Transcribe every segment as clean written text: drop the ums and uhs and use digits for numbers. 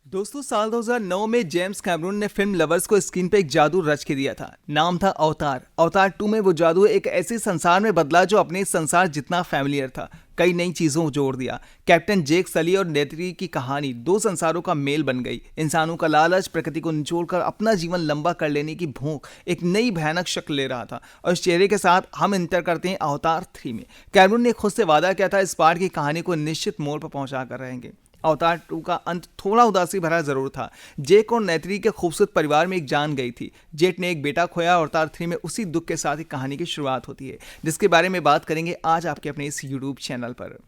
दोस्तों साल 2009 में जेम्स कैमरून ने फिल्म लवर्स को स्क्रीन पे एक जादू रच के दिया था। नाम था अवतार। अवतार 2 में वो जादू एक ऐसे संसार में बदला जो अपने संसार जितना फैमिलियर था। कई नई चीजों को जोड़ दिया। कैप्टन जेक सली और नेत्री की कहानी दो संसारों का मेल बन गई। इंसानों का लालच, प्रकृति को निचोड़कर अपना जीवन लंबा कर लेने की भूख एक नई भयानक शक्ल ले रहा था। और इस चेहरे के साथ हम इंटर करते हैं अवतार 3 में। कैमरून ने खुद से वादा किया था इस बार की कहानी को निश्चित मोड़ पर पहुंचा कर रहेंगे। अवतार 2 का अंत थोड़ा उदासी भरा जरूर था। जेक और नेत्री के खूबसूरत परिवार में एक जान गई थी। जेक ने एक बेटा खोया। अवतार 3 में उसी दुख के साथ एक कहानी की शुरुआत होती है, जिसके बारे में बात करेंगे आज आपके अपने इस यूट्यूब चैनल पर।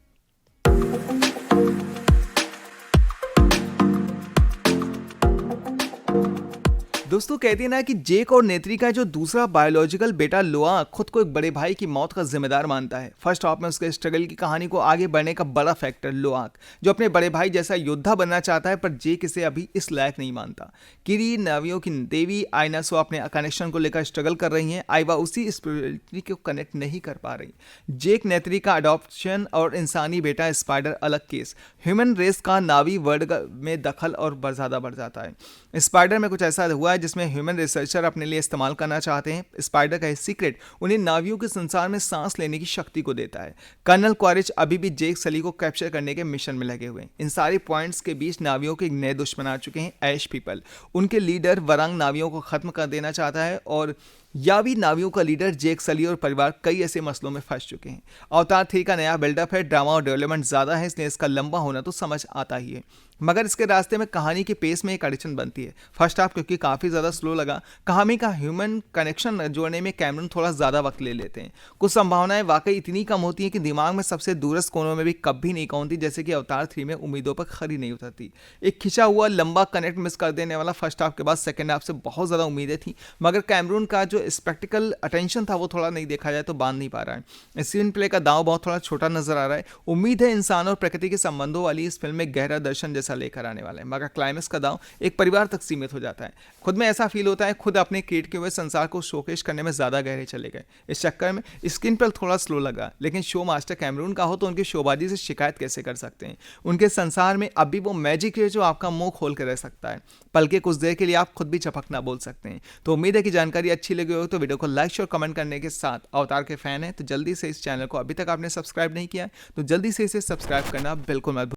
दोस्तों कहते हैं ना कि जेक और नेत्री का जो दूसरा बायोलॉजिकल बेटा लोआ खुद को एक बड़े भाई की मौत का जिम्मेदार मानता है। फर्स्ट हाफ में उसके स्ट्रगल की कहानी को आगे बढ़ने का बड़ा फैक्टर लोआक, जो अपने बड़े भाई जैसा योद्धा बनना चाहता है, पर जेक इसे अभी इस लायक नहीं मानता। किरी नावियों की देवी आयना सो अपने कनेक्शन को लेकर स्ट्रगल कर रही हैं। आइवा उसी स्पिरिचुअलिटी को कनेक्ट नहीं कर पा रही। जेक नेत्री का अडॉप्शन और इंसानी बेटा स्पाइडर अलग केस। ह्यूमन रेस का नावी वर्ल्ड में दखल और ज्यादा बढ़ जाता है। स्पाइडर में कुछ ऐसा हुआ जिसमें ह्यूमन रिसर्चर अपने लिए इस्तेमाल करना चाहते हैं। स्पाइडर का सीक्रेट उन्हें नावियों के संसार में सांस लेने की शक्ति को देता है। कर्नल क्वारिच अभी भी जेक सली को कैप्चर करने के मिशन में लगे हुए हैं। इन सारे पॉइंट्स के बीच नावियों के एक नए दुश्मन आ चुके हैं, ऐश पीपल। उनके लीडर वरांग नावियों को खत्म कर देना चाहता है और यावी नावियों का लीडर जेक सली और परिवार कई ऐसे मसलों में फंस चुके हैं। अवतार 3 का नया बिल्डअप है। ड्रामा और डेवलपमेंट ज्यादा है, इसलिए इसका लंबा होना तो समझ आता ही है, मगर इसके रास्ते में कहानी के पेस में एक अड़चन बनती है। फर्स्ट हाफ क्योंकि काफ़ी ज़्यादा स्लो लगा। कहानी का ह्यूमन कनेक्शन जोड़ने में कैमरून थोड़ा ज़्यादा वक्त ले लेते हैं। कुछ संभावनाएं वाकई इतनी कम होती हैं कि दिमाग में सबसे दूरस्थ कोनों में भी कभी नहीं कौनती, जैसे कि अवतार 3 में उम्मीदों पर खरी नहीं उतरती। एक खिंचा हुआ लंबा कनेक्ट मिस कर देने वाला फर्स्ट हाफ के बाद सेकेंड हाफ से बहुत ज़्यादा उम्मीदें थी, मगर कैमरून का जो स्पेक्टिकल अटेंशन था वो थोड़ा नहीं देखा जाए तो बांध नहीं पा रहा है। स्क्रीन प्ले का दाव बहुत थोड़ा छोटा नजर आ रहा है। उम्मीद है इंसान और प्रकृति के संबंधों वाली इस फिल्म में गहरा दर्शन जैसा लेकर आने वाला है, मगर क्लाइमेक्स का दांव एक परिवार तक सीमित हो जाता है। खुद में ऐसा फील होता है खुद अपने क्रिएट किए हुए संसार को शोकेश करने में ज्यादा गहरे चले गए। इस चक्कर में स्क्रीन पर थोड़ा स्लो लगा, लेकिन शो मास्टर कैमरून का हो तो उनकी शोबाजी से शिकायत कैसे कर सकते हैं। उनके संसार में अभी वो मैजिक है जो आपका मुंह खोल कर रह सकता है। पल के कुछ देर के लिए आप खुद भी चपकना बोल सकते हैं। तो उम्मीद है कि जानकारी अच्छी लगी हो तो वीडियो को लाइक और कमेंट करने के साथ, अवतार के फैन है तो जल्दी से इस चैनल को, अभी तक आपने सब्सक्राइब नहीं किया तो जल्दी से इसे सब्सक्राइब करना बिल्कुल मत